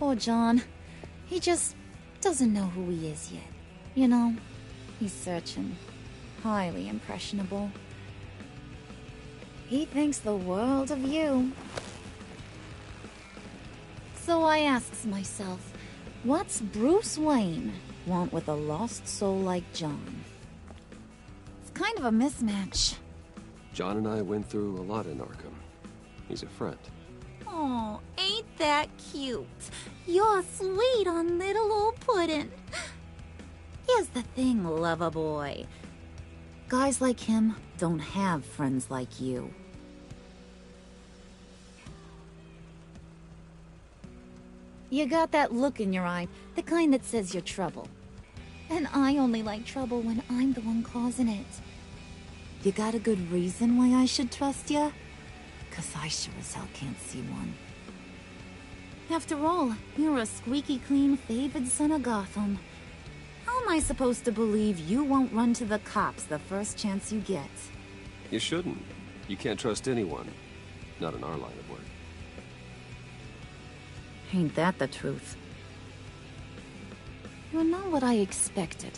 Poor John. He just doesn't know who he is yet. You know, he's searching. Highly impressionable. He thinks the world of you. So I asks myself, what's Bruce Wayne want with a lost soul like John? It's kind of a mismatch. John and I went through a lot in Arkham. He's a friend. Oh, ain't that cute? You're sweet on little old puddin'. Here's the thing, lover boy. Guys like him don't have friends like you. You got that look in your eye, the kind that says you're trouble. And I only like trouble when I'm the one causing it. You got a good reason why I should trust you? 'Cause I sure as hell can't see one. After all, you're a squeaky clean favored son of Gotham. How am I supposed to believe you won't run to the cops the first chance you get? You shouldn't. You can't trust anyone. Not in our line of work. Ain't that the truth? You're not what I expected.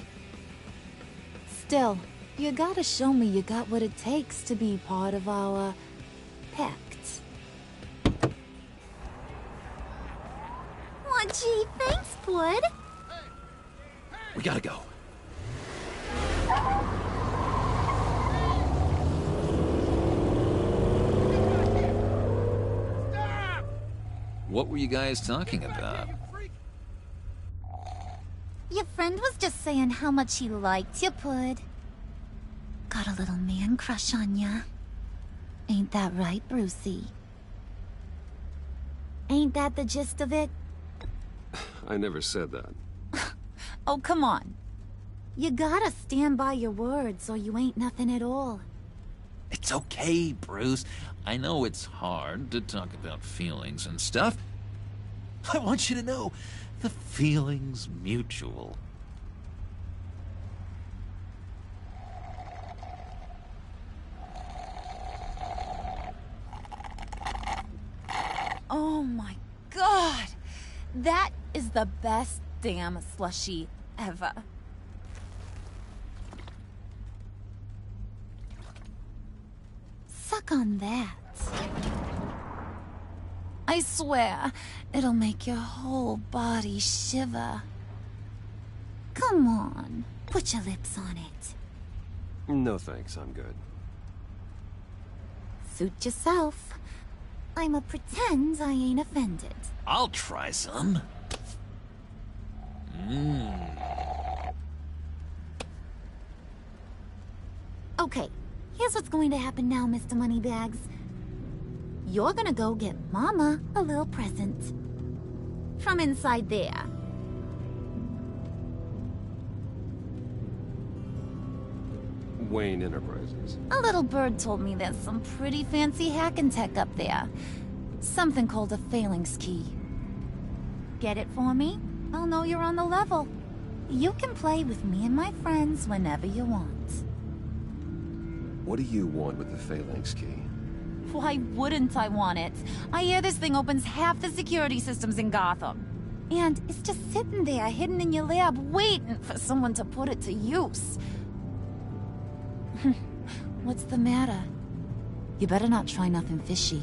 Still, you gotta show me you got what it takes to be part of our pact. Aw, gee, thanks, Bud. We gotta go. What were you guys talking about? Your friend was just saying how much he liked you, Pud. Got a little man crush on ya. Ain't that right, Brucey? Ain't that the gist of it? I never said that. Oh, come on. You gotta stand by your words or you ain't nothing at all. It's okay, Bruce. I know it's hard to talk about feelings and stuff. I want you to know, the feeling's mutual. Oh my god! That is the best damn slushie ever. Suck on that. I swear, it'll make your whole body shiver. Come on, put your lips on it. No thanks, I'm good. Suit yourself. I'ma pretend I ain't offended. I'll try some. Okay, here's what's going to happen now, Mr. Moneybags. You're gonna go get Mama a little present. From inside there. Wayne Enterprises. A little bird told me there's some pretty fancy hacking tech up there. Something called a phalanx key. Get it for me? I'll know you're on the level. You can play with me and my friends whenever you want. What do you want with the phalanx key? Why wouldn't I want it? I hear this thing opens half the security systems in Gotham. And it's just sitting there, hidden in your lab, waiting for someone to put it to use. What's the matter? You better not try nothing fishy.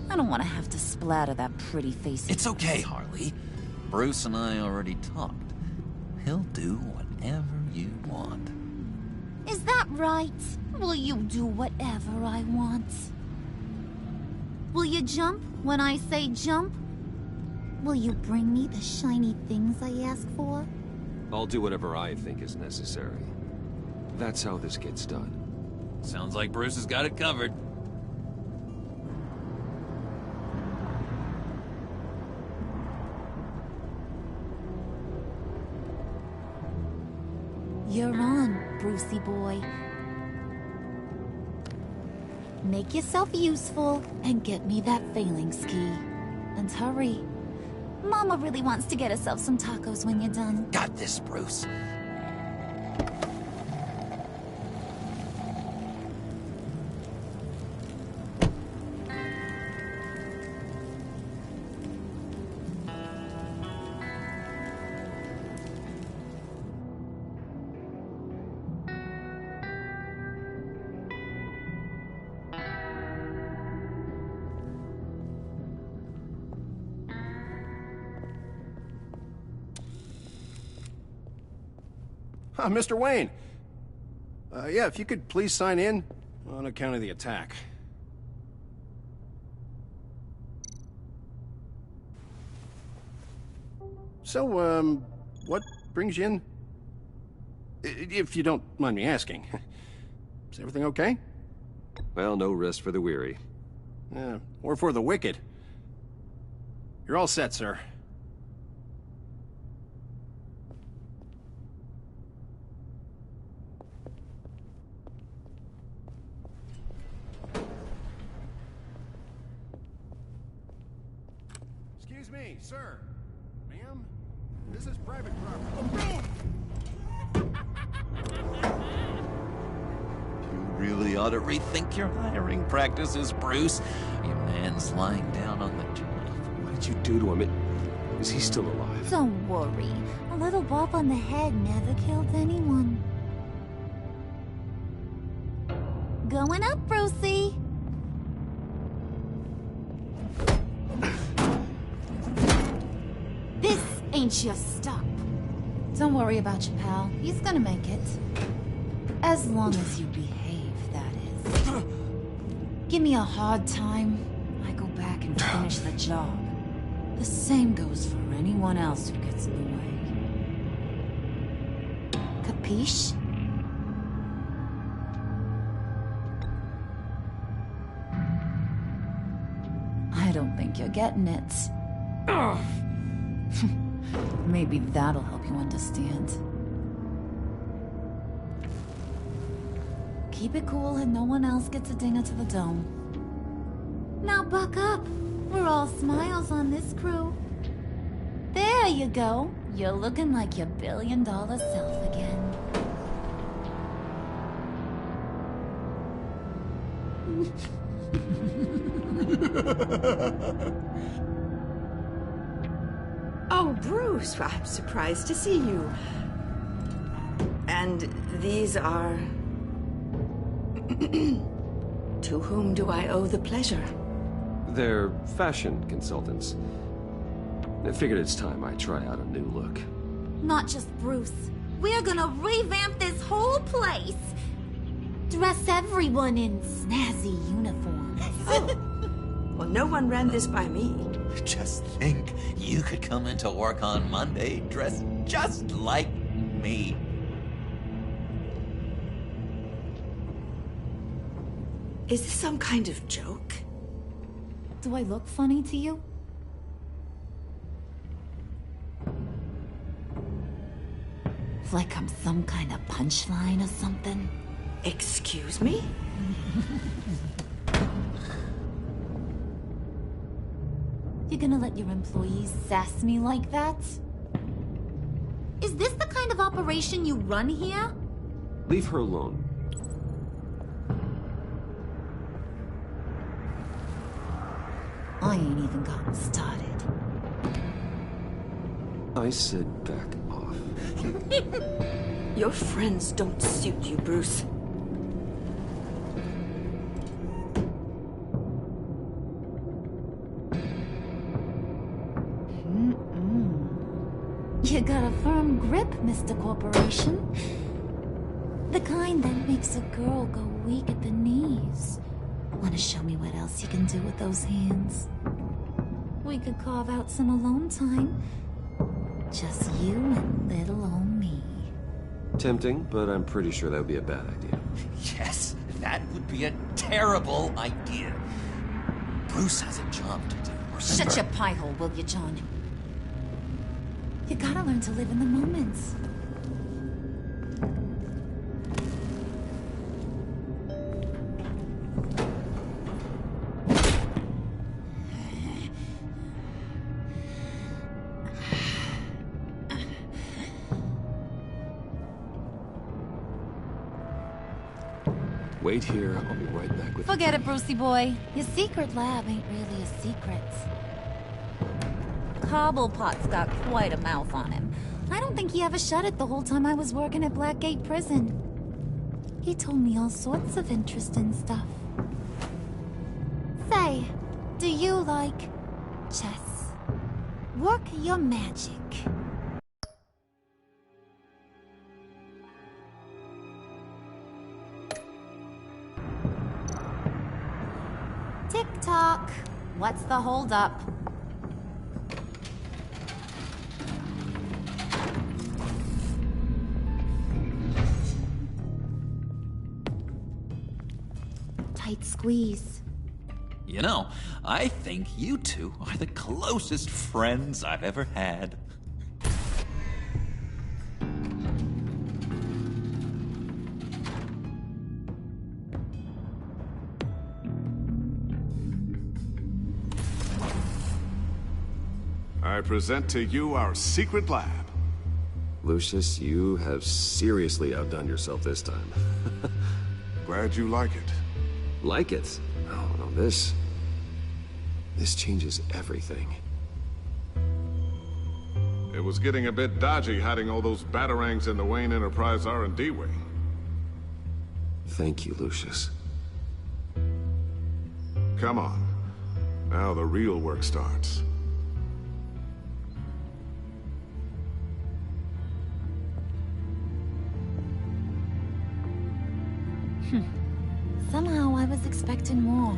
I don't want to have to splatter that pretty face. It's okay, Harley. Bruce and I already talked. He'll do whatever you want. Is that right? Will you do whatever I want? Will you jump when I say jump? Will you bring me the shiny things I ask for? I'll do whatever I think is necessary. That's how this gets done. Sounds like Bruce has got it covered. You're on, Brucey boy. Make yourself useful and get me that phalanx key. And hurry. Mama really wants to get herself some tacos when you're done. Got this, Bruce. Mr. Wayne. Yeah, if you could please sign in on account of the attack. So, what brings you in? If you don't mind me asking. Is everything okay? Well, no rest for the weary. Or for the wicked. You're all set, sir. Excuse me, sir. Ma'am? This is private property. You really ought to rethink your hiring practices, Bruce. Your man's lying down on the job. What did you do to him? Is he still alive? Don't worry. A little bump on the head never killed anyone. Going up, Brucey. This ain't your stop. Don't worry about your pal. He's gonna make it. As long as you behave, that is. Give me a hard time, I go back and finish the job. The same goes for anyone else who gets in the way. Capiche? I don't think you're getting it. Maybe that'll help you understand. Keep it cool and no one else gets a dinger to the dome. Now buck up. We're all smiles on this crew. There you go. You're looking like your billion-dollar self again. Oh, Bruce, I'm surprised to see you. And these are... To whom do I owe the pleasure? They're fashion consultants. I figured it's time I try out a new look. Not just Bruce. We're gonna revamp this whole place. Dress everyone in snazzy uniforms. Oh. Well, no one ran this by me. Just think, you could come into work on Monday dressed just like me. Is this some kind of joke? Do I look funny to you? Like I'm some kind of punchline or something? Excuse me? You're gonna let your employees sass me like that? Is this the kind of operation you run here? Leave her alone. I ain't even gotten started. I said back off. Your friends don't suit you, Bruce. You got a firm grip, Mr. Corporation. The kind that makes a girl go weak at the knees. Wanna show me what else you can do with those hands? We could carve out some alone time. Just you and little old me. Tempting, but I'm pretty sure that would be a bad idea. Yes, that would be a terrible idea. Bruce has a job to do. Shut your pie hole, will you, John? You gotta learn to live in the moment. Wait here, I'll be right back with Forget it, Brucey boy. Your secret lab ain't really a secret. Cobblepot's got quite a mouth on him. I don't think he ever shut it the whole time I was working at Blackgate Prison. He told me all sorts of interesting stuff. Say, do you like chess? Work your magic. Talk. What's the holdup? Tight squeeze. You know, I think you two are the closest friends I've ever had. I present to you our secret lab. Lucius, you have seriously outdone yourself this time. Glad you like it. Like it? Oh, no, this changes everything. It was getting a bit dodgy hiding all those batarangs in the Wayne Enterprise R&D wing. Thank you, Lucius. Come on. Now the real work starts. Somehow I was expecting more.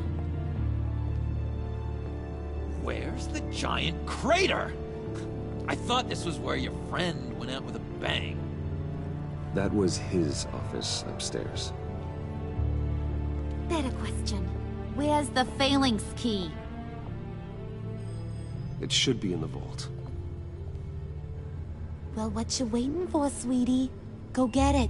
Where's the giant crater? I thought this was where your friend went out with a bang. That was his office upstairs. Better question. Where's the phalanx key? It should be in the vault. Well, what you waiting for, sweetie? Go get it.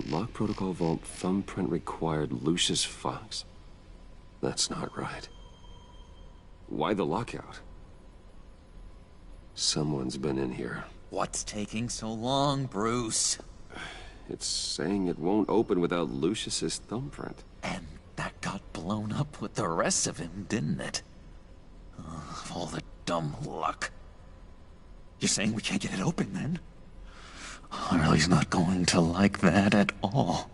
Lock protocol vault thumbprint required Lucius Fox. That's not right. Why the lockout? Someone's been in here. What's taking so long, Bruce? It's saying it won't open without Lucius's thumbprint. And that got blown up with the rest of him, didn't it? All the dumb luck. You're saying we can't get it open, then? Harley's not going to like that at all.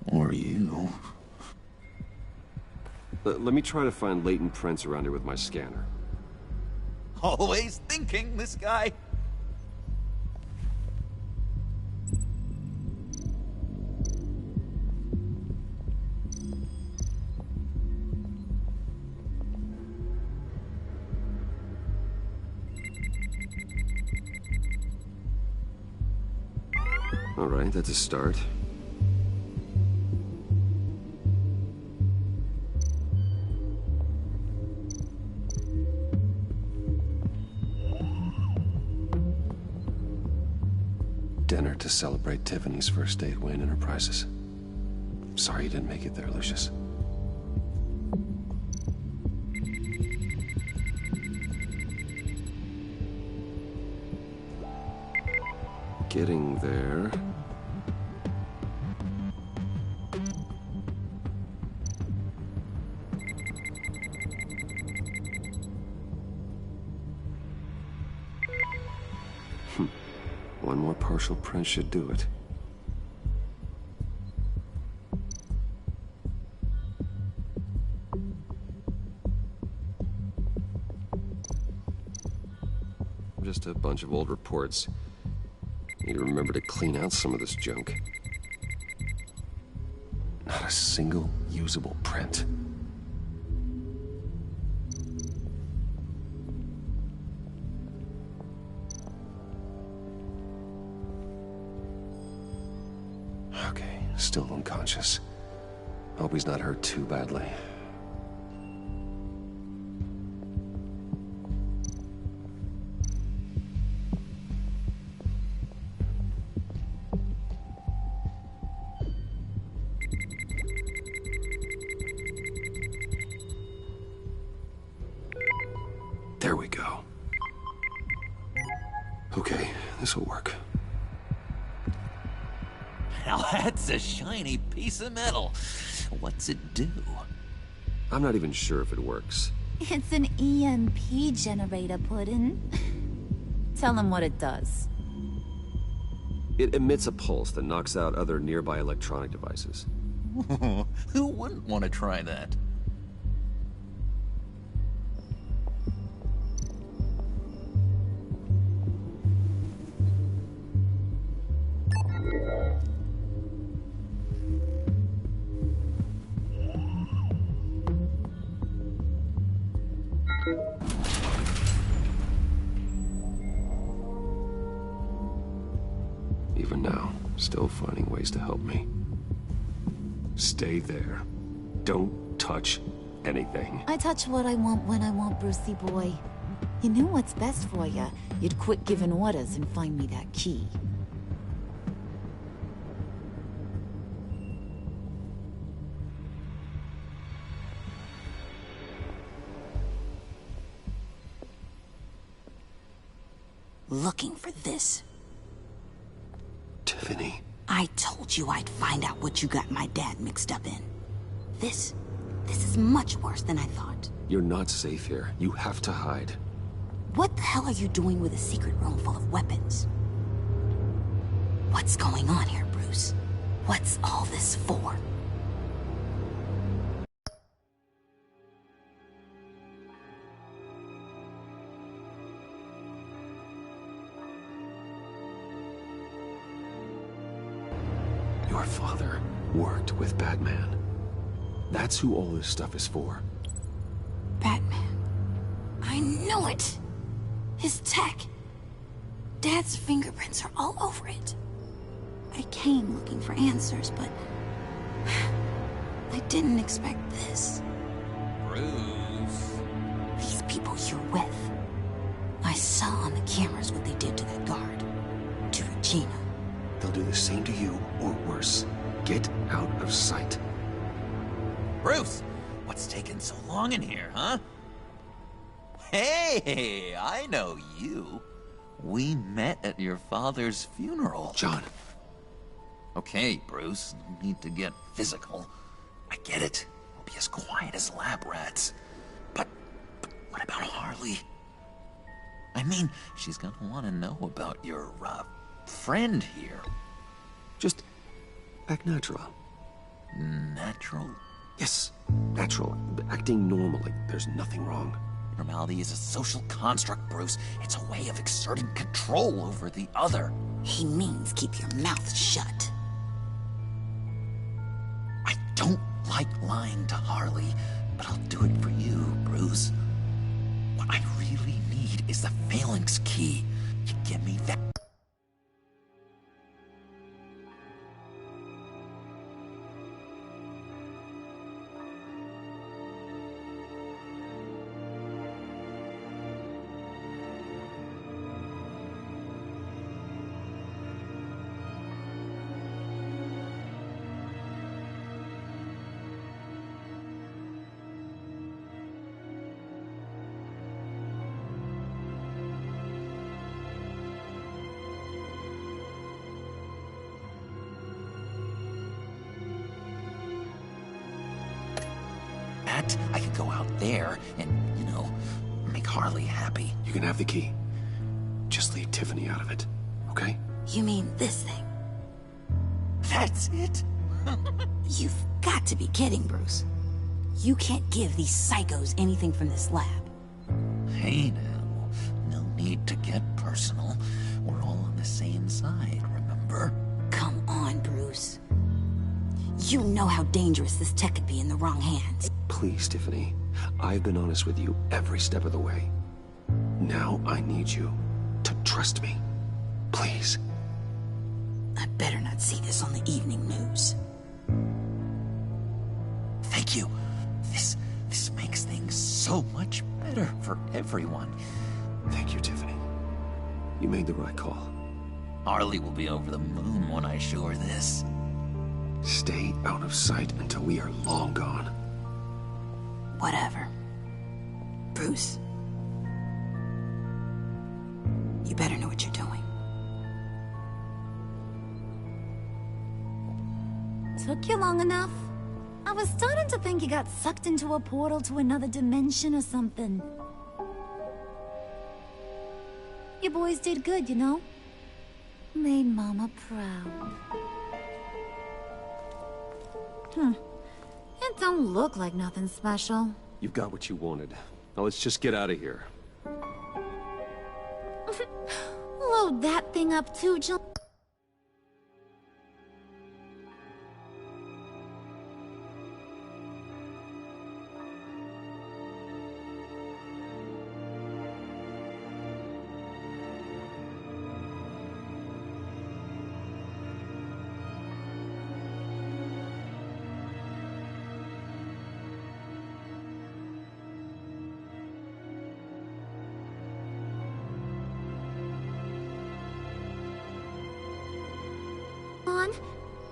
Or you. Let me try to find latent prints around here with my scanner. Always thinking, this guy. All right, that's a start. Dinner to celebrate Tiffany's first day at Wayne Enterprises. Sorry you didn't make it there, Lucius. Getting there. One more partial print should do it. Just a bunch of old reports. Need to remember to clean out some of this junk. Not a single usable print. Okay, still unconscious. Hope he's not hurt too badly. There we go. Okay, this'll work. Now that's a shiny piece of metal. What's it do? I'm not even sure if it works. It's an EMP generator, Puddin'. Tell him what it does. It emits a pulse that knocks out other nearby electronic devices. Who wouldn't want to try that? Even now, still finding ways to help me. Stay there. Don't touch anything. I touch what I want when I want, Brucey boy. You knew what's best for you. You'd quit giving orders and find me that key. Looking for this. Tiffany. I told you I'd find out what you got my dad mixed up in. This is much worse than I thought. You're not safe here. You have to hide. What the hell are you doing with a secret room full of weapons? What's going on here, Bruce? What's all this for? Your father worked with Batman. That's who all this stuff is for. Batman. I knew it! His tech. Dad's fingerprints are all over it. I came looking for answers, but I didn't expect this. Bruce. These people you're with. I saw on the cameras what they did to that guard. To Regina. They'll do the same to you, or worse. Get out of sight. Bruce, what's taking so long in here, huh? Hey, I know you. We met at your father's funeral. John. Okay, Bruce, no need to get physical. I get it. We'll be as quiet as lab rats. But what about Harley? I mean, she's gonna want to know about your, friend here. Just act natural. Natural? Yes, natural. Acting normal, like there's nothing wrong. Normality is a social construct, Bruce. It's a way of exerting control over the other. He means keep your mouth shut. I don't like lying to Harley, but I'll do it for you, Bruce. What I really need is the phalanx key. You give me that. I could go out there and, make Harley happy. You can have the key. Just leave Tiffany out of it, okay? You mean this thing? That's it? You've got to be kidding, Bruce. You can't give these psychos anything from this lab. Hey now, no need to get personal. We're all on the same side, remember? Come on, Bruce. You know how dangerous this tech could be in the wrong hands. Please, Tiffany. I've been honest with you every step of the way. Now I need you to trust me. Please. I better not see this on the evening news. Thank you. This makes things so much better for everyone. Thank you, Tiffany. You made the right call. Harley will be over the moon when I show her this. Stay out of sight until we are long gone. Whatever. Bruce. You better know what you're doing. Took you long enough? I was starting to think you got sucked into a portal to another dimension or something. You boys did good, you know? Made Mama proud. It don't look like nothing special. You've got what you wanted. Now let's just get out of here. Load that thing up too, John.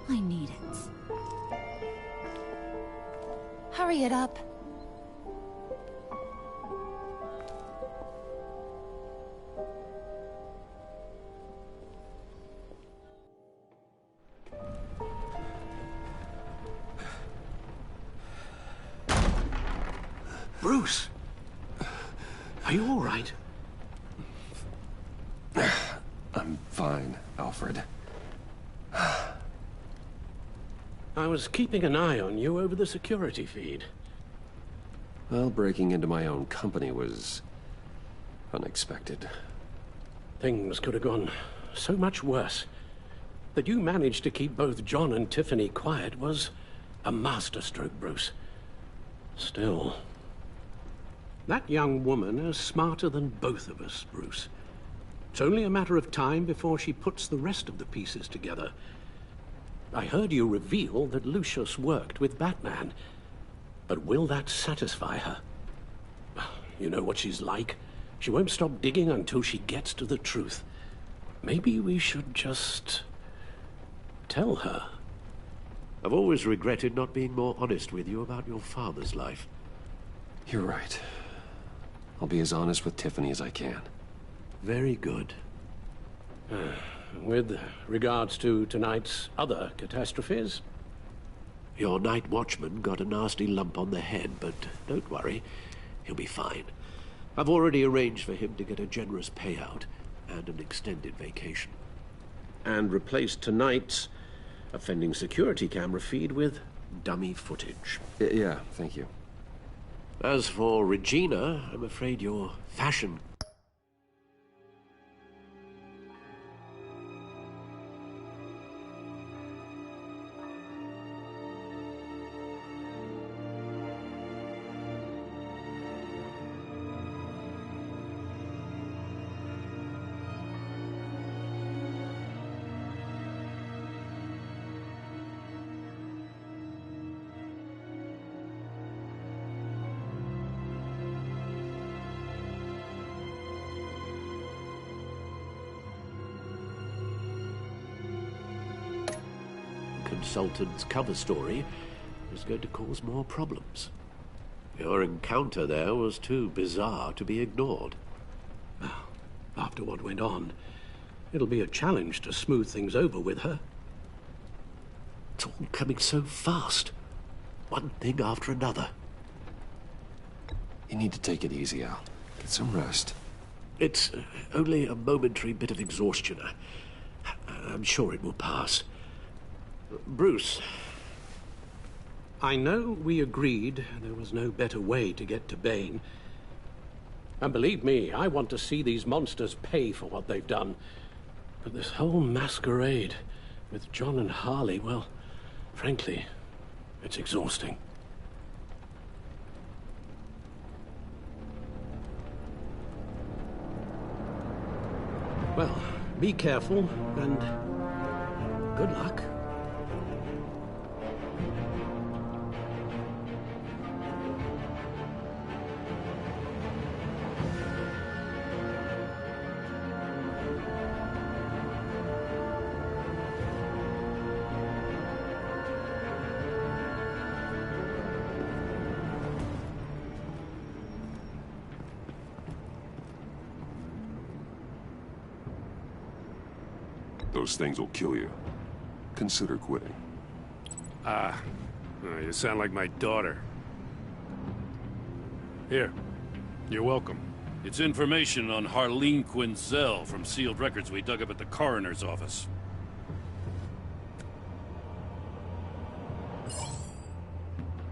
I need it. Hurry it up. Bruce! Are you all right? I'm fine, Alfred. I was keeping an eye on you over the security feed. Well, breaking into my own company was unexpected. Things could have gone so much worse. That you managed to keep both John and Tiffany quiet was a masterstroke, Bruce. Still, that young woman is smarter than both of us, Bruce. It's only a matter of time before she puts the rest of the pieces together. I heard you reveal that Lucius worked with Batman. But will that satisfy her? You know what she's like. She won't stop digging until she gets to the truth. Maybe we should just tell her. I've always regretted not being more honest with you about your father's life. You're right. I'll be as honest with Tiffany as I can. Very good. With regards to tonight's other catastrophes? Your night watchman got a nasty lump on the head, but don't worry. He'll be fine. I've already arranged for him to get a generous payout and an extended vacation. And replaced tonight's offending security camera feed with dummy footage. Yeah, thank you. As for Regina, I'm afraid your fashion... consultant's cover story is going to cause more problems. Your encounter there was too bizarre to be ignored. After what went on, it'll be a challenge to smooth things over with her. It's all coming so fast. One thing after another. You need to take it easy, Al. Get some rest. It's only a momentary bit of exhaustion. I'm sure it will pass. Bruce. I know we agreed there was no better way to get to Bane. And believe me, I want to see these monsters pay for what they've done. But this whole masquerade with John and Harley, well, frankly, it's exhausting. Well, be careful and good luck. Those things will kill you. Consider quitting. Oh, you sound like my daughter. Here. You're welcome. It's information on Harleen Quinzel from sealed records we dug up at the coroner's office.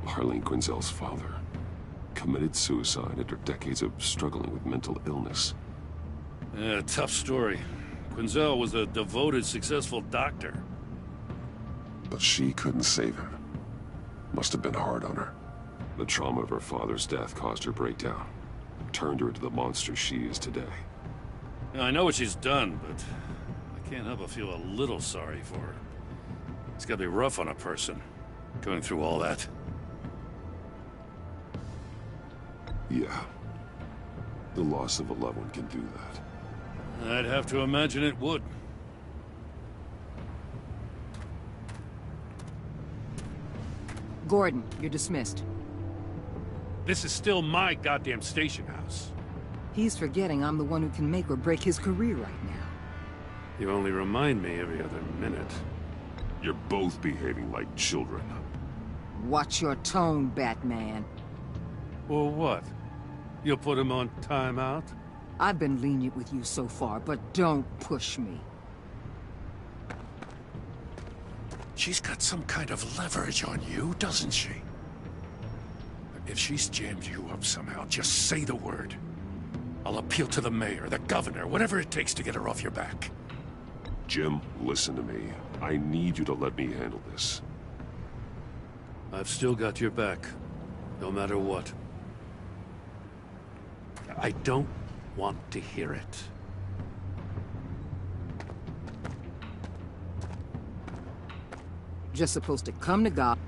Harleen Quinzel's father committed suicide after decades of struggling with mental illness. Yeah, tough story. Quinzel was a devoted, successful doctor. But she couldn't save him. Must have been hard on her. The trauma of her father's death caused her breakdown. Turned her into the monster she is today. Yeah, I know what she's done, but I can't help but feel a little sorry for her. It's gotta be rough on a person, going through all that. Yeah. The loss of a loved one can do that. I'd have to imagine it would. Gordon, you're dismissed. This is still my goddamn station house. He's forgetting I'm the one who can make or break his career right now. You only remind me every other minute. You're both behaving like children. Watch your tone, Batman. Well, what? You'll put him on timeout? I've been lenient with you so far, but don't push me. She's got some kind of leverage on you, doesn't she? If she's jammed you up somehow, just say the word. I'll appeal to the mayor, the governor, whatever it takes to get her off your back. Jim, listen to me. I need you to let me handle this. I've still got your back, no matter what. I don't want to hear it. Just supposed to come to God.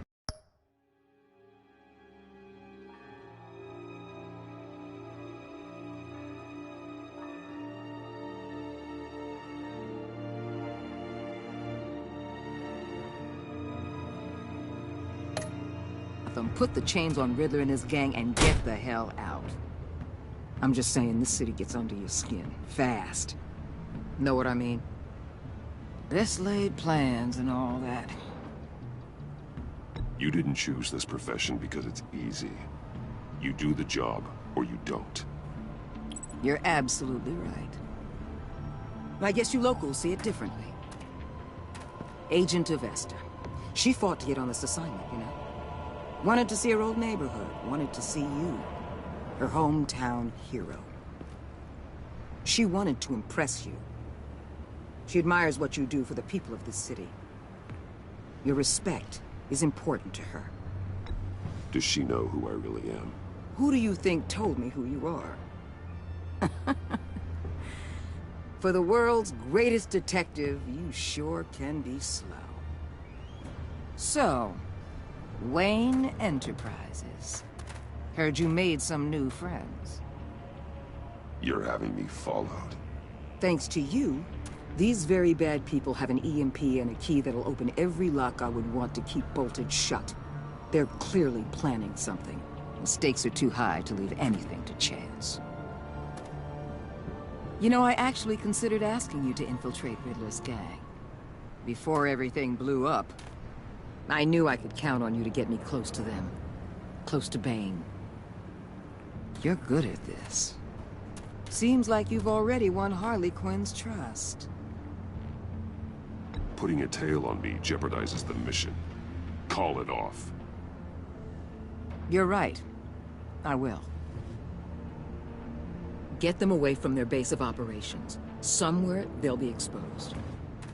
Put the chains on Riddler and his gang and get the hell out. I'm just saying, this city gets under your skin. Fast. Know what I mean? Best laid plans and all that. You didn't choose this profession because it's easy. You do the job, or you don't. You're absolutely right. I guess you locals see it differently. Agent of Esther. She fought to get on this assignment, you know? Wanted to see her old neighborhood. Wanted to see you. Her hometown hero. She wanted to impress you. She admires what you do for the people of this city. Your respect is important to her. Does she know who I really am? Who do you think told me who you are? For the world's greatest detective, you sure can be slow. So, Wayne Enterprises. Heard you made some new friends. You're having me followed. Thanks to you, these very bad people have an EMP and a key that'll open every lock I would want to keep bolted shut. They're clearly planning something. The stakes are too high to leave anything to chance. You know, I actually considered asking you to infiltrate Riddler's gang. Before everything blew up, I knew I could count on you to get me close to them. Close to Bane. You're good at this. Seems like you've already won Harley Quinn's trust. Putting a tail on me jeopardizes the mission. Call it off. You're right. I will. Get them away from their base of operations. Somewhere they'll be exposed.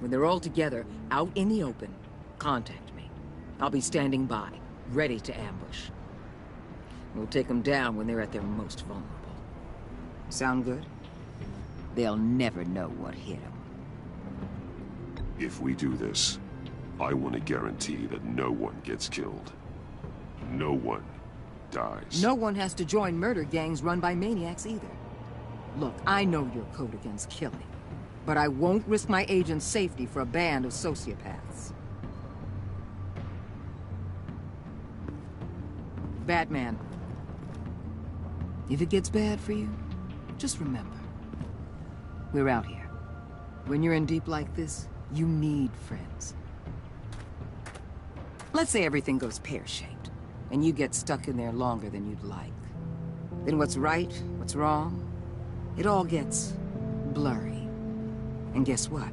When they're all together, out in the open, contact me. I'll be standing by, ready to ambush. We'll take them down when they're at their most vulnerable. Sound good? They'll never know what hit them. If we do this, I want to guarantee that no one gets killed. No one dies. No one has to join murder gangs run by maniacs either. Look, I know your code against killing, but I won't risk my agent's safety for a band of sociopaths. Batman, if it gets bad for you, just remember, we're out here. When you're in deep like this, you need friends. Let's say everything goes pear-shaped, and you get stuck in there longer than you'd like. Then what's right, what's wrong, it all gets blurry. And guess what?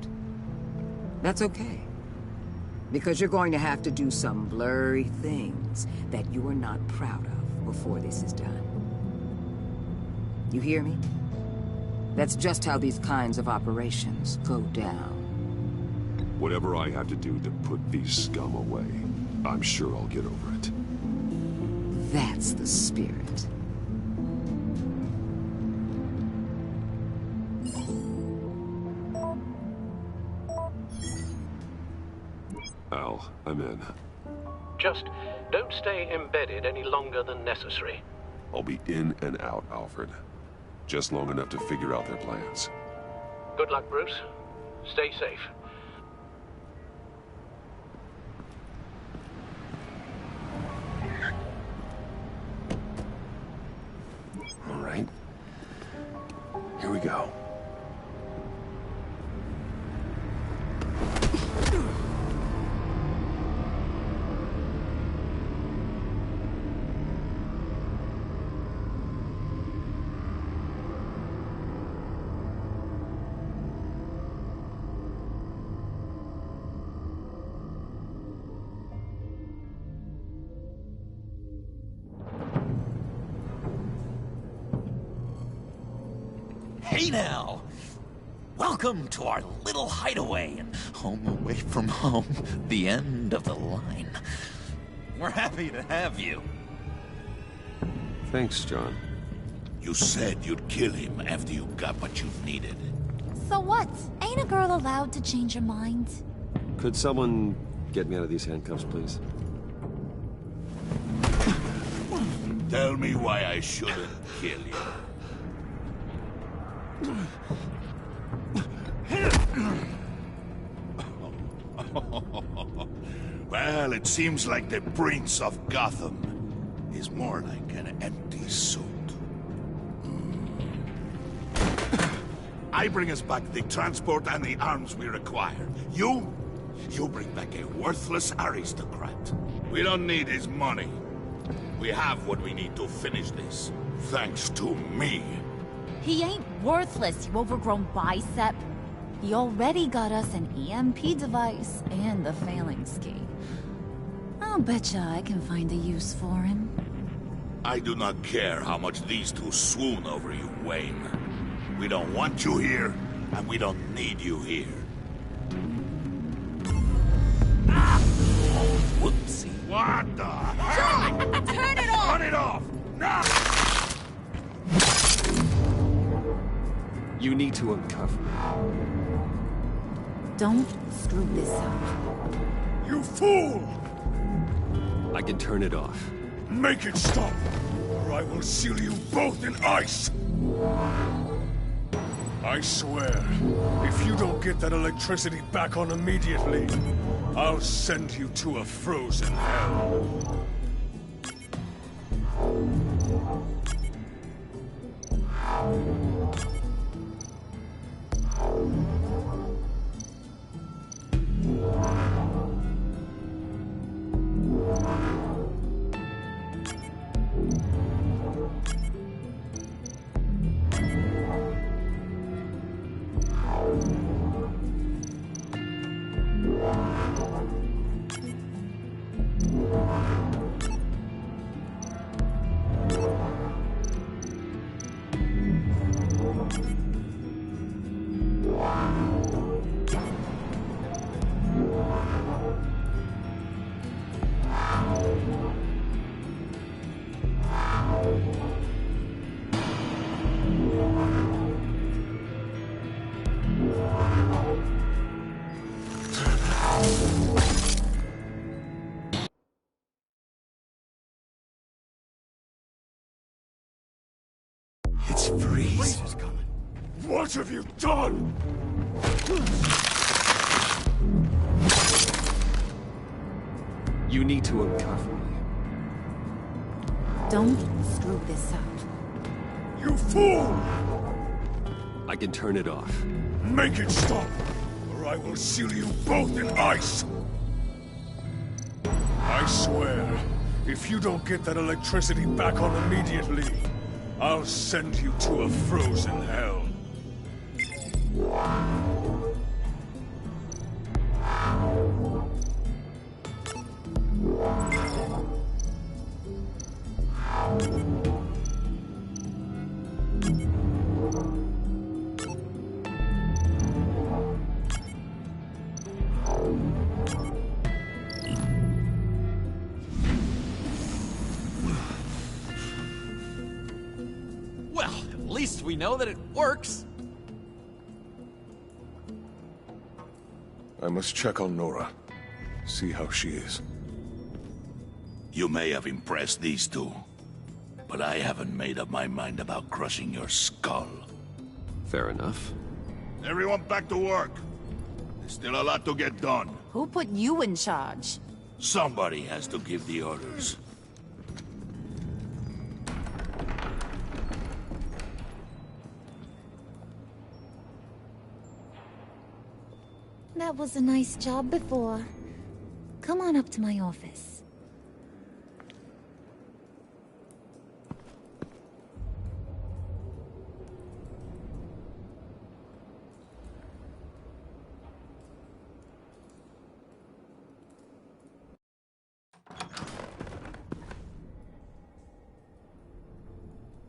That's okay. Because you're going to have to do some blurry things that you are not proud of before this is done. You hear me? That's just how these kinds of operations go down. Whatever I have to do to put these scum away, I'm sure I'll get over it. That's the spirit. Al, I'm in. Just don't stay embedded any longer than necessary. I'll be in and out, Alfred. Just long enough to figure out their plans. Good luck, Bruce. Stay safe. All right. Here we go. Hey now! Welcome to our little hideaway and home away from home, the end of the line. We're happy to have you. Thanks, John. You said you'd kill him after you got what you needed. So what? Ain't a girl allowed to change her mind? Could someone get me out of these handcuffs, please? Tell me why I shouldn't kill you. Well, it seems like the Prince of Gotham is more like an empty suit. I bring us back the transport and the arms we require. You bring back a worthless aristocrat. We don't need his money. We have what we need to finish this, thanks to me. He ain't worthless, you overgrown bicep. He already got us an EMP device and the phalanx key. I'll betcha I can find a use for him. I do not care how much these two swoon over you, Wayne. We don't want you here, and we don't need you here. Whoopsie. What the hell? John! Turn it off! Turn it off! Now! You need to uncuff me. Don't screw this up. You fool! I can turn it off. Make it stop, or I will seal you both in ice! I swear, if you don't get that electricity back on immediately, I'll send you to a frozen hell. It's freeze. Freeze is coming. What have you done? You need to uncuff me. Don't screw this up. You fool! I can turn it off. Make it stop, or I will seal you both in ice! I swear, if you don't get that electricity back on immediately, I'll send you to a frozen hell. Well, at least we know that it works. I must check on Nora. See how she is. You may have impressed these two, but I haven't made up my mind about crushing your skull. Fair enough. Everyone back to work. There's still a lot to get done. Who put you in charge? Somebody has to give the orders. That was a nice job before. Come on up to my office.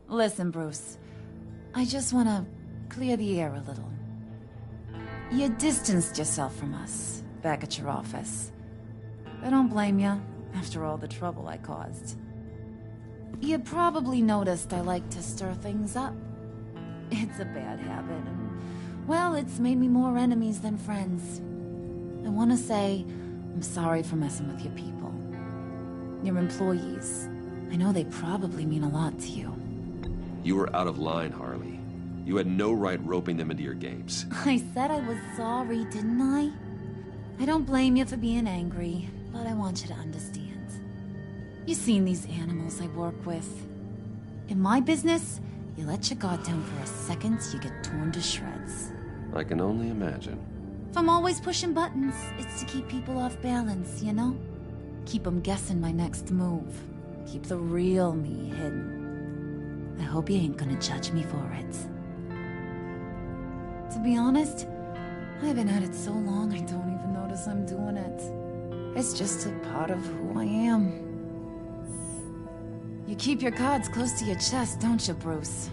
Listen, Bruce. I just want to clear the air a little. You distanced yourself from us, back at your office. I don't blame you, after all the trouble I caused. You probably noticed I like to stir things up. It's a bad habit, and, well, it's made me more enemies than friends. I want to say, I'm sorry for messing with your people. Your employees. I know they probably mean a lot to you. You were out of line, Harley. You had no right roping them into your games. I said I was sorry, didn't I? I don't blame you for being angry, but I want you to understand. You've seen these animals I work with. In my business, you let your guard down for a second, you get torn to shreds. I can only imagine. If I'm always pushing buttons, it's to keep people off balance, you know? Keep them guessing my next move. Keep the real me hidden. I hope you ain't gonna judge me for it. To be honest, I've been at it so long I don't even notice I'm doing it. It's just a part of who I am. You keep your cards close to your chest, don't you, Bruce?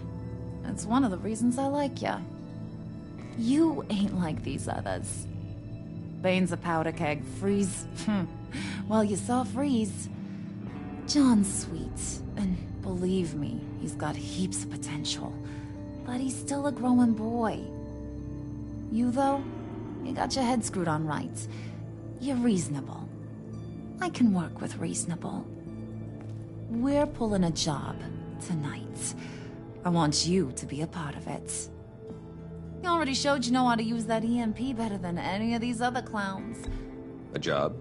That's one of the reasons I like ya. You ain't like these others. Bane's a powder keg, Freeze. Well, you saw Freeze. John's sweet, and believe me, he's got heaps of potential. But he's still a growing boy. You, though, you got your head screwed on right. You're reasonable. I can work with reasonable. We're pulling a job tonight. I want you to be a part of it. You already showed you know how to use that EMP better than any of these other clowns. A job?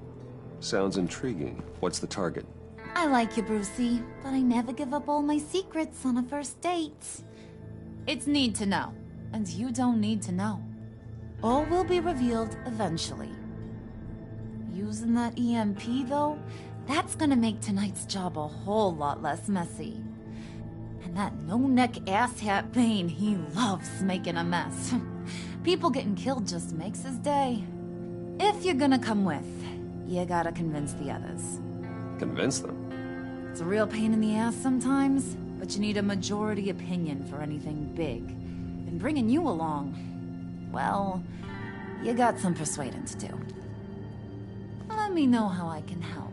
Sounds intriguing. What's the target? I like you, Brucey, but I never give up all my secrets on a first date. It's need to know, and you don't need to know. All will be revealed eventually. Using that EMP, though, that's gonna make tonight's job a whole lot less messy. And that no-neck asshat Bane, he loves making a mess. People getting killed just makes his day. If you're gonna come with, you gotta convince the others. Convince them? It's a real pain in the ass sometimes, but you need a majority opinion for anything big. And bringing you along, well, you got some persuading to do. Let me know how I can help.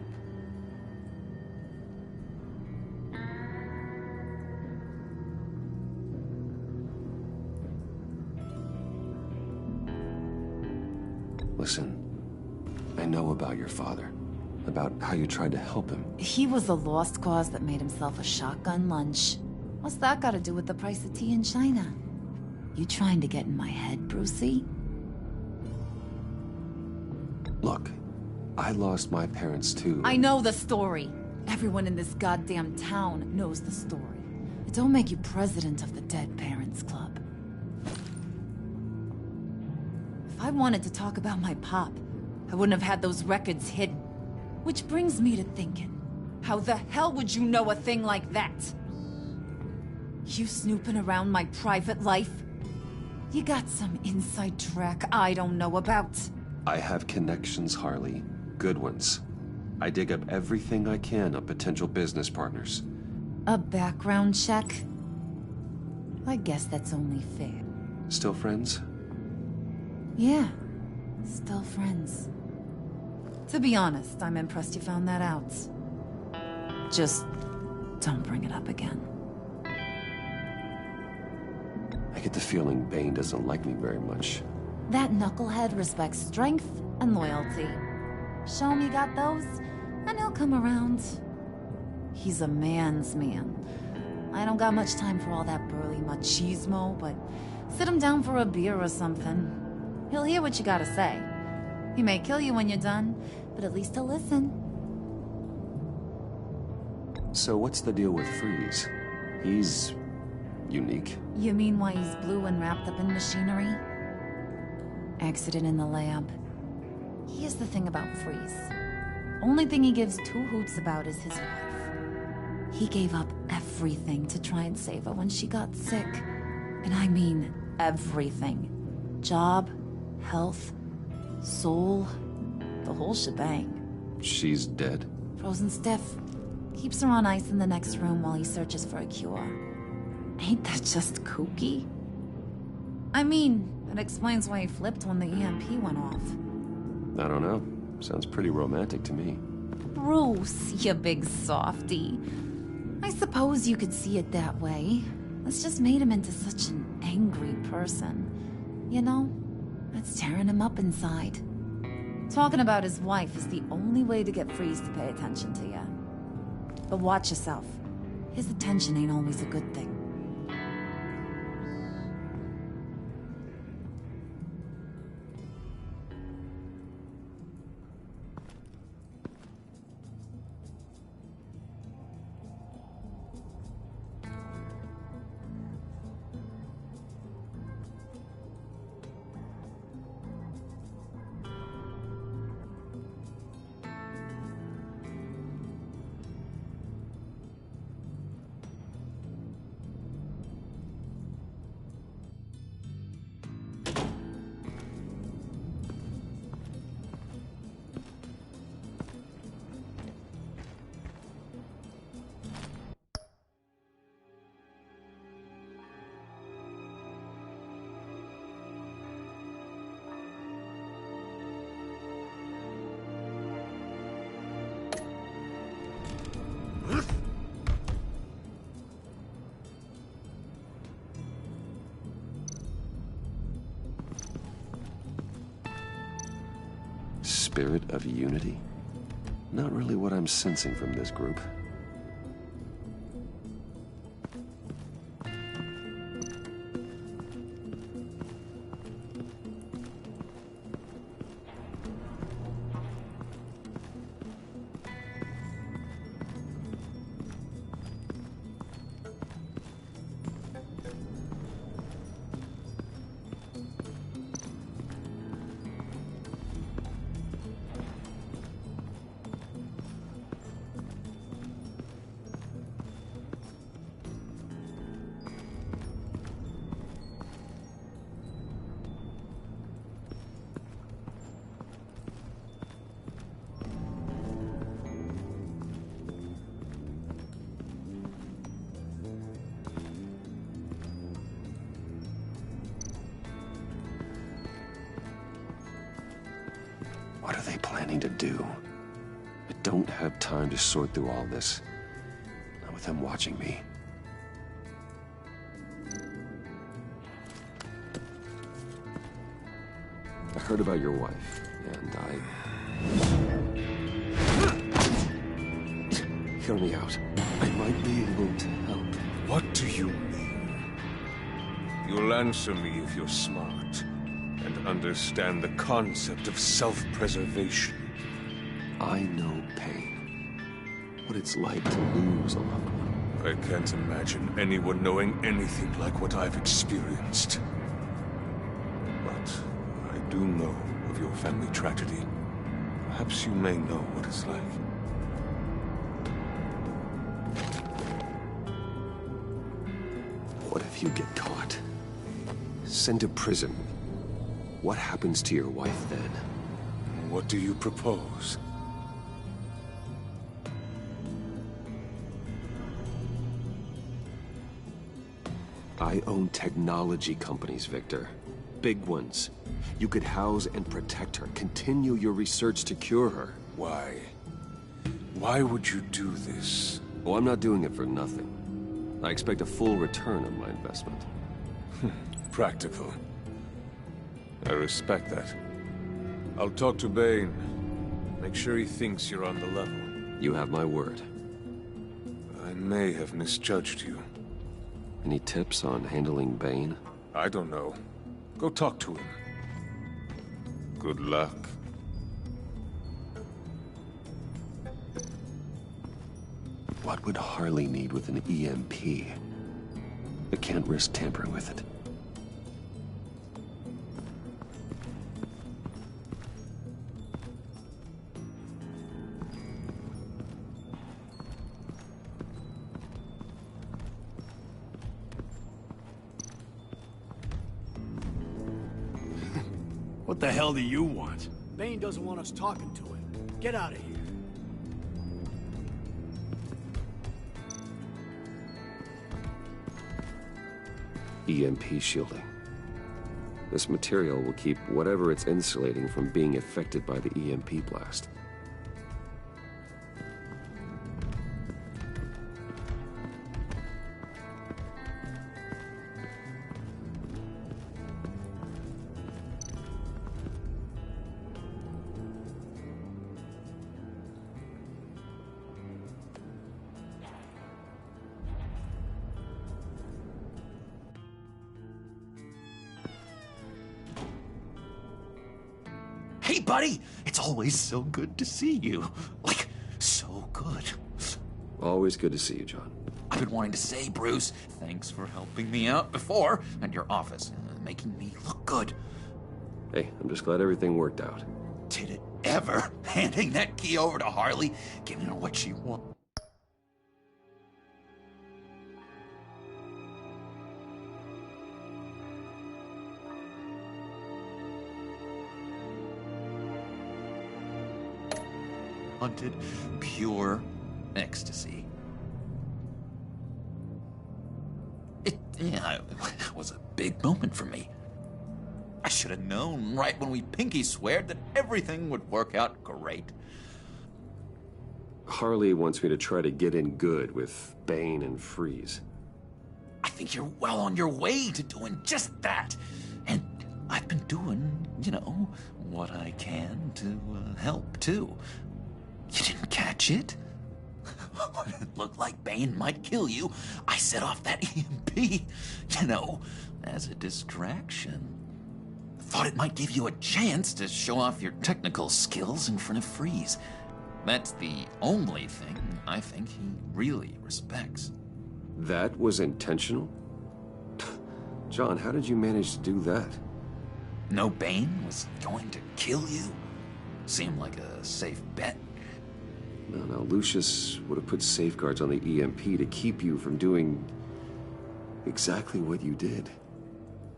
Listen, I know about your father. About how you tried to help him. He was a lost cause that made himself a shotgun lunch. What's that got to do with the price of tea in China? You trying to get in my head, Brucey? Look, I lost my parents too. I know the story. Everyone in this goddamn town knows the story. It don't make you president of the Dead Parents Club. If I wanted to talk about my pop, I wouldn't have had those records hidden. Which brings me to thinking, how the hell would you know a thing like that? You snooping around my private life? You got some inside track I don't know about. I have connections, Harley. Good ones. I dig up everything I can of potential business partners. A background check? I guess that's only fair. Still friends? Yeah, still friends. To be honest, I'm impressed you found that out. Just don't bring it up again. I get the feeling Bane doesn't like me very much. That knucklehead respects strength and loyalty. Show him you got those, and he'll come around. He's a man's man. I don't got much time for all that burly machismo, but sit him down for a beer or something. He'll hear what you gotta say. He may kill you when you're done, but at least he'll listen. So what's the deal with Freeze? He's unique. You mean why he's blue and wrapped up in machinery? Accident in the lab. Here's the thing about Freeze. Only thing he gives two hoots about is his wife. He gave up everything to try and save her when she got sick. And I mean everything. Job, health, soul, the whole shebang. She's dead. Frozen stiff. Keeps her on ice in the next room while he searches for a cure. Ain't that just kooky? I mean, it explains why he flipped when the EMP went off. I don't know. Sounds pretty romantic to me. Bruce, you big softy. I suppose you could see it that way. It's just made him into such an angry person. You know, it's tearing him up inside. Talking about his wife is the only way to get Freeze to pay attention to you. But watch yourself. His attention ain't always a good thing. Spirit of unity? Not really what I'm sensing from this group. What are they planning to do? I don't have time to sort through all this. Not with them watching me. I heard about your wife, and Hear me out. I might be able to help. What do you mean? You'll answer me if you're smart and understand the concept of self-preservation. I know pain. What it's like to lose a loved one. I can't imagine anyone knowing anything like what I've experienced. But I do know of your family tragedy. Perhaps you may know what it's like. What if you get caught? Sent to prison. What happens to your wife then? What do you propose? I own technology companies, Victor. Big ones. You could house and protect her. Continue your research to cure her. Why? Why would you do this? Oh, I'm not doing it for nothing. I expect a full return on my investment. Practical. I respect that. I'll talk to Bane. Make sure he thinks you're on the level. You have my word. I may have misjudged you. Any tips on handling Bane? I don't know. Go talk to him. Good luck. What would Harley need with an EMP? I can't risk tampering with it. What the hell do you want? Bane doesn't want us talking to him. Get out of here. EMP shielding. This material will keep whatever it's insulating from being affected by the EMP blast. Hey, buddy! It's always so good to see you. Like, so good. Always good to see you, John. I've been wanting to say, Bruce, thanks for helping me out before, and your office, making me look good. Hey, I'm just glad everything worked out. Did it ever? Handing that key over to Harley, giving her what she wants. Wanted pure ecstasy. It was a big moment for me. I should have known right when we pinky sweared that everything would work out great. Harley wants me to try to get in good with Bane and Freeze. I think you're well on your way to doing just that. And I've been doing, what I can to help, too. You didn't catch it? When it looked like Bane might kill you, I set off that EMP, as a distraction. Thought it might give you a chance to show off your technical skills in front of Freeze. That's the only thing I think he really respects. That was intentional? John, how did you manage to do that? No Bane was going to kill you? Seemed like a safe bet. No, Lucius would have put safeguards on the EMP to keep you from doing exactly what you did.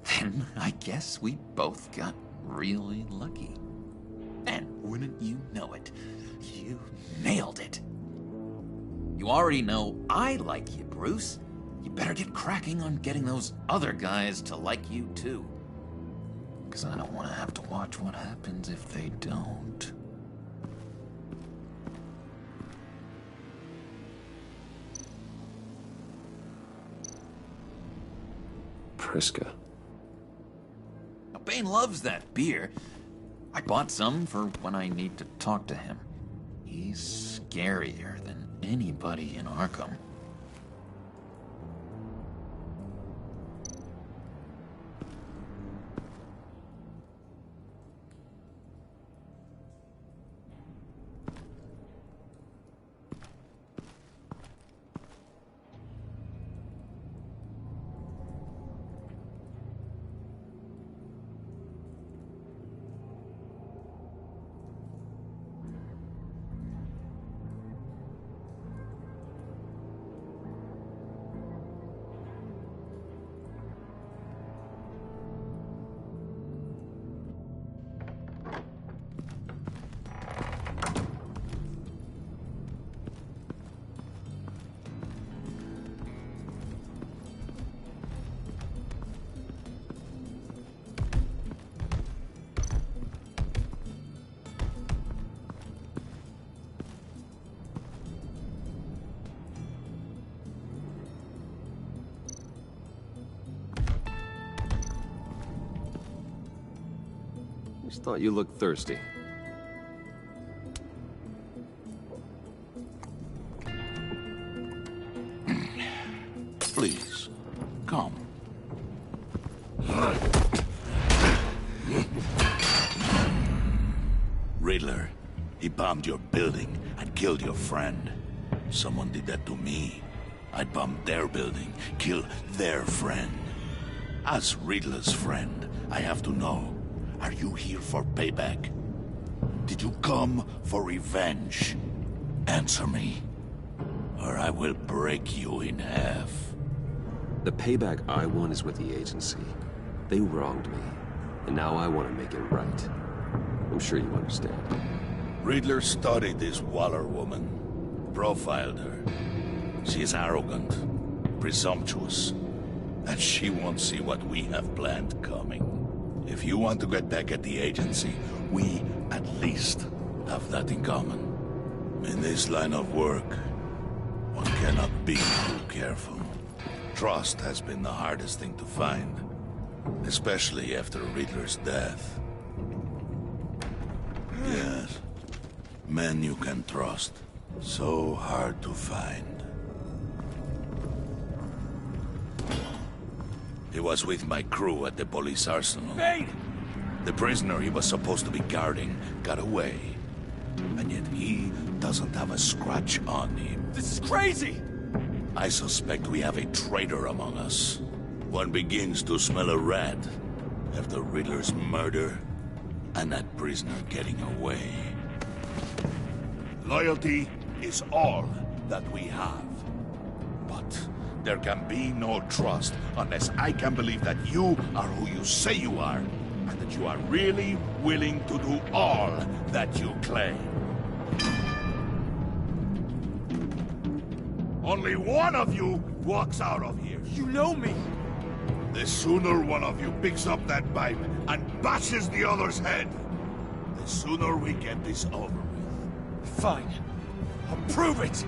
Then I guess we both got really lucky. And wouldn't you know it, you nailed it. You already know I like you, Bruce. You better get cracking on getting those other guys to like you too. Because I don't want to have to watch what happens if they don't. Priska. Now, Bane loves that beer. I bought some for when I need to talk to him. He's scarier than anybody in Arkham. Thought you looked thirsty. Please, come. Riddler, he bombed your building and killed your friend. Someone did that to me. I'd bomb their building, kill their friend. As Riddler's friend, I have to know, are you here for payback? Did you come for revenge? Answer me, or I will break you in half. The payback I want is with the agency. They wronged me, and now I want to make it right. I'm sure you understand. Riddler studied this Waller woman, profiled her. She is arrogant, presumptuous, and she won't see what we have planned coming. If you want to get back at the agency, we at least have that in common. In this line of work, one cannot be too careful. Trust has been the hardest thing to find, especially after Riddler's death. Yes, men you can trust. So hard to find. He was with my crew at the police arsenal. Bane! The prisoner he was supposed to be guarding got away. And yet he doesn't have a scratch on him. This is crazy! I suspect we have a traitor among us. One begins to smell a rat after Riddler's murder and that prisoner getting away. Loyalty is all that we have. But there can be no trust unless I can believe that you are who you say you are, and that you are really willing to do all that you claim. Only one of you walks out of here. You know me! The sooner one of you picks up that pipe and bashes the other's head, the sooner we get this over with. Fine. I'll prove it!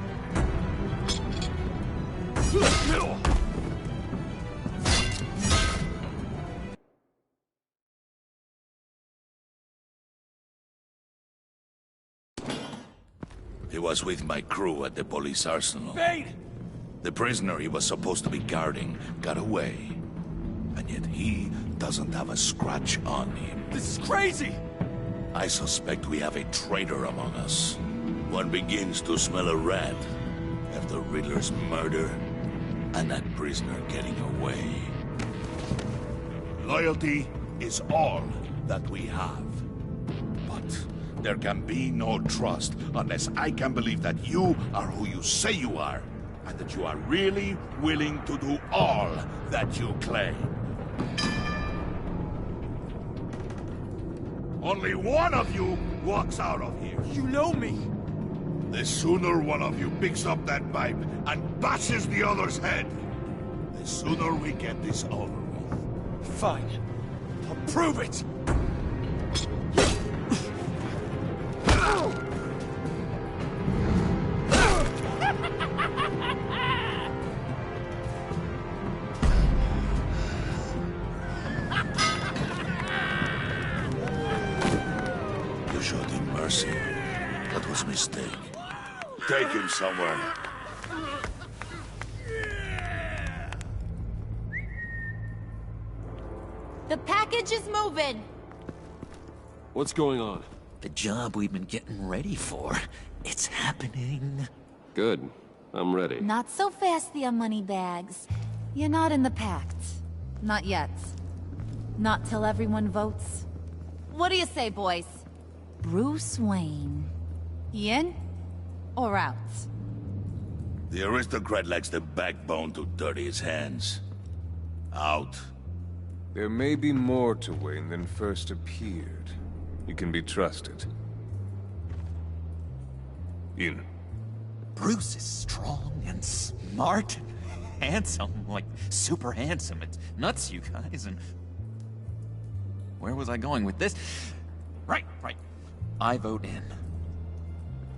He was with my crew at the police arsenal. Bane! The prisoner he was supposed to be guarding got away. And yet he doesn't have a scratch on him. This is crazy! I suspect we have a traitor among us. One begins to smell a rat after Riddler's murder and that prisoner getting away. Loyalty is all that we have. But there can be no trust unless I can believe that you are who you say you are, and that you are really willing to do all that you claim. Only one of you walks out of here. You know me! The sooner one of you picks up that pipe and bashes the other's head, the sooner we get this over with. Fine. I'll prove it! You showed him mercy. That was a mistake. Take him somewhere. The package is moving! What's going on? The job we've been getting ready for. It's happening. Good. I'm ready. Not so fast, the Moneybags. You're not in the pact. Not yet. Not till everyone votes. What do you say, boys? Bruce Wayne. In or out? The aristocrat lacks the backbone to dirty his hands. Out. There may be more to Wayne than first appeared. You can be trusted. In. Bruce is strong and smart and handsome, like super handsome. It's nuts, you guys, and... Where was I going with this? Right. I vote in.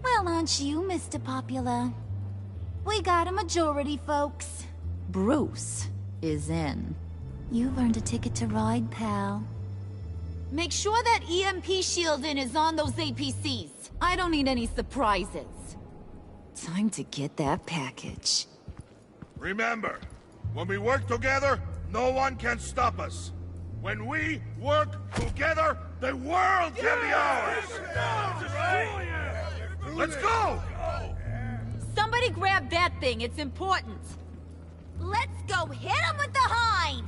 Well, aren't you, Mr. Popular? We got a majority, folks. Bruce is in. You've earned a ticket to ride, pal. Make sure that EMP shielding is on those APCs. I don't need any surprises. Time to get that package. Remember, when we work together, no one can stop us. When we work together, the world can be ours! Let's go! Somebody grab that thing, it's important. Let's go hit him with the hind!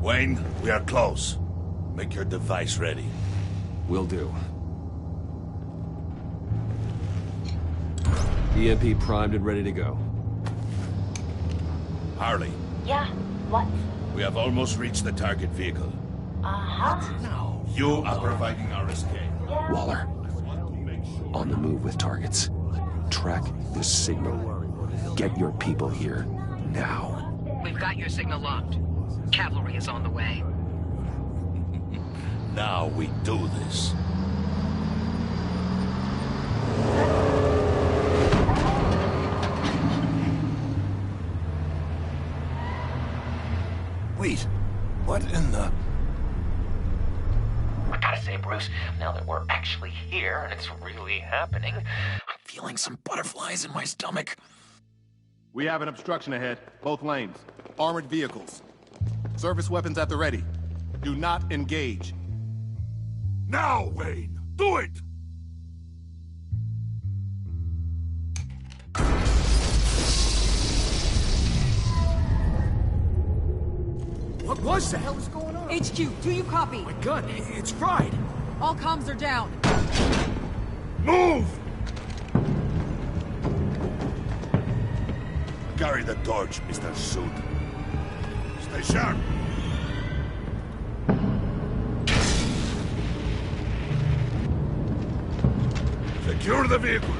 Wayne, we are close. Make your device ready. Will do. EMP primed and ready to go. Harley. Yeah, what? We have almost reached the target vehicle. Uh-huh. No. You are providing our escape. Yeah. Waller. On the move with targets. Track the signal. Get your people here, now. We've got your signal locked. Cavalry is on the way. Now we do this. Wait, what in the... I gotta say, Bruce, now that we're actually here and it's really happening, I'm feeling some butterflies in my stomach. We have an obstruction ahead, both lanes. Armored vehicles. Service weapons at the ready. Do not engage. Now, Wayne! Do it! What was that? What the hell is going on? HQ, do you copy? My gun, it's fried. All comms are down. Move! Carry the torch, Mr. Suit. Stay sharp. Secure the vehicle.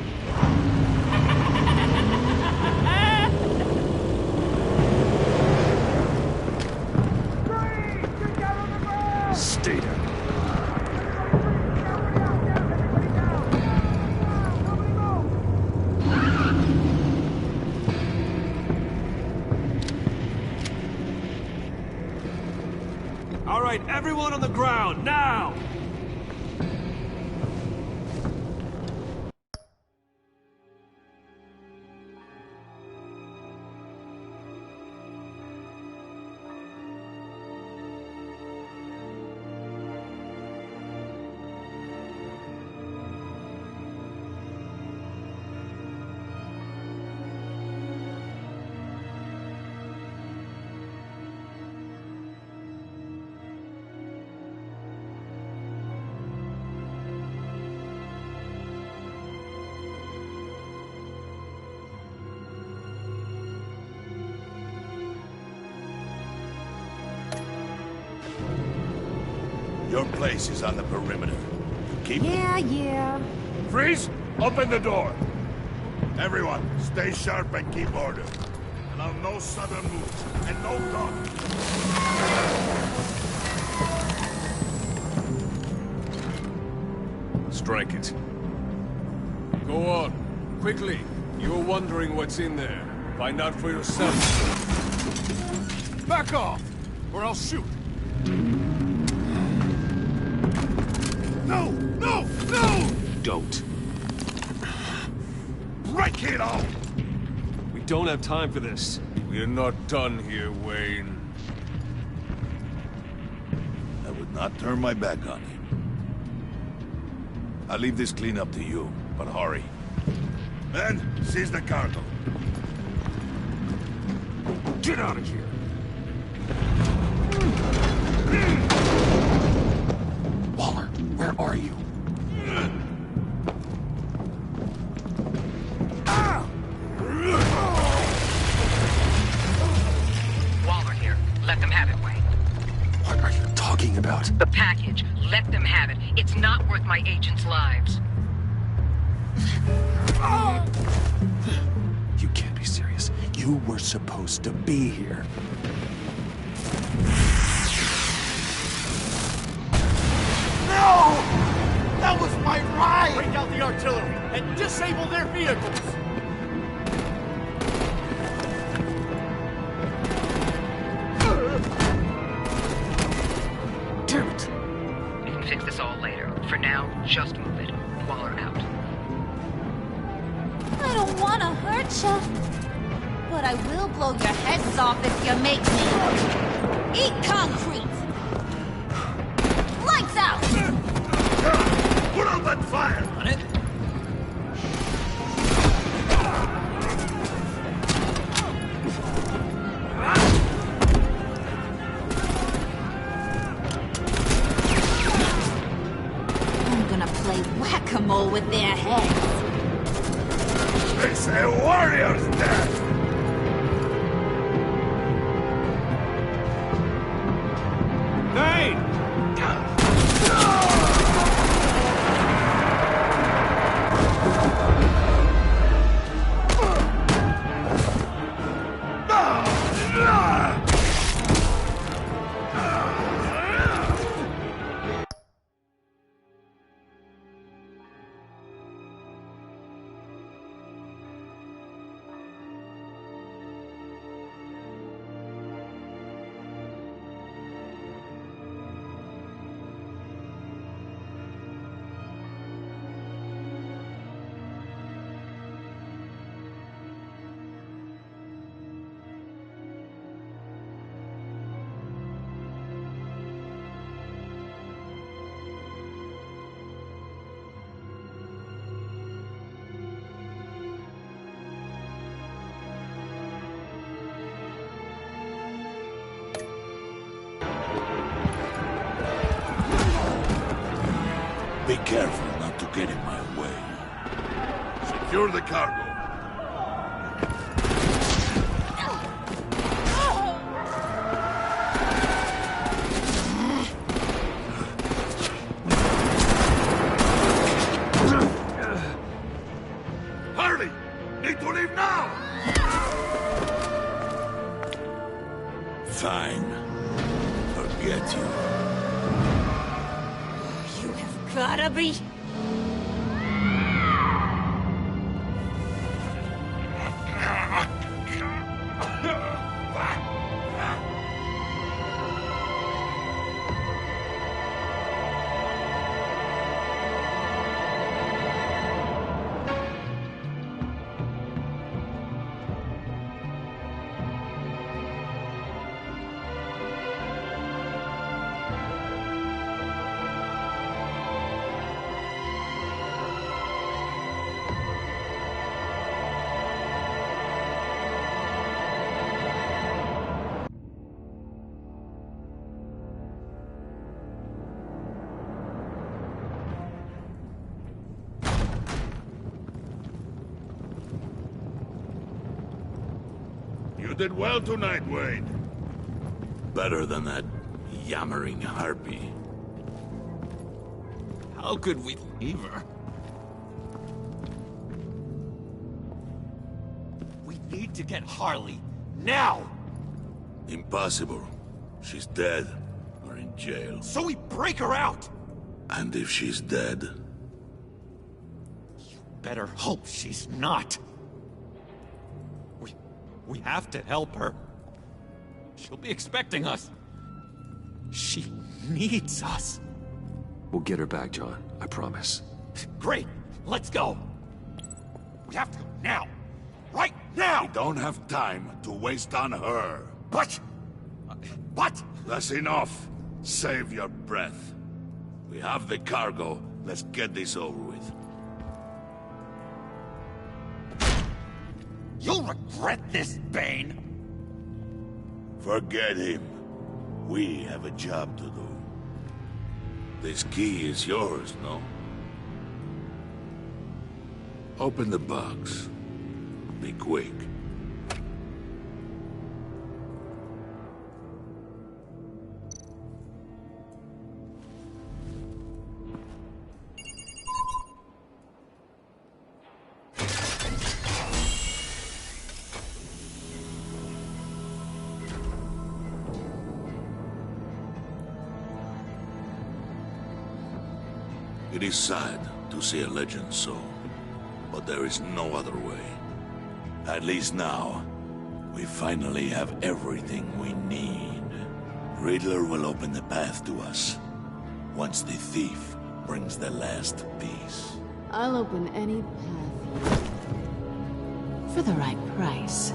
Stay down. All right, everyone on the ground, now! Your place is on the perimeter. Keep... Yeah. Freeze! Open the door! Everyone, stay sharp and keep order. Allow no sudden moves, and no talk. Strike it. Go on. Quickly. You're wondering what's in there. Find out for yourself. Back off, or I'll shoot. No! No! No! Don't. Break it off! We don't have time for this. We're not done here, Wayne. I would not turn my back on him. I'll leave this cleanup to you, but hurry. Men, seize the cargo. Get out of here! Waller, where are you? Let them have it, Wayne. What are you talking about? The package. Let them have it. It's not worth my agents' lives. You can't be serious. You were supposed to be here. No! That was my ride! Break out the artillery and disable their vehicles! Damn it! We can fix this all later. For now, just move it. Waller out. I don't want to hurt you, but I will blow your heads off if you make me. Eat concrete! Lights out! Put out that fire! On it. I'm gonna play whack-a-mole with their heads. It's a warrior's death! Hey! Be careful not to get in my way. Secure the cargo. Hurry! Need to leave now! Fine. Forget you. You have gotta be... You did well tonight, Wade. Better than that yammering harpy. How could we leave her? We need to get Harley now! Impossible. She's dead or in jail. So we break her out! And if she's dead? Better hope she's not. We have to help her. She'll be expecting us. She needs us. We'll get her back, John. I promise. Great! Let's go! We have to go now! Right now! We don't have time to waste on her. But... That's enough. Save your breath. We have the cargo. Let's get this over with. You'll regret this, Bane! Forget him. We have a job to do. This key is yours, no? Open the box. Be quick. It is sad to see a legend so, but there is no other way. At least now, we finally have everything we need. Riddler will open the path to us, once the thief brings the last piece. I'll open any path for the right price.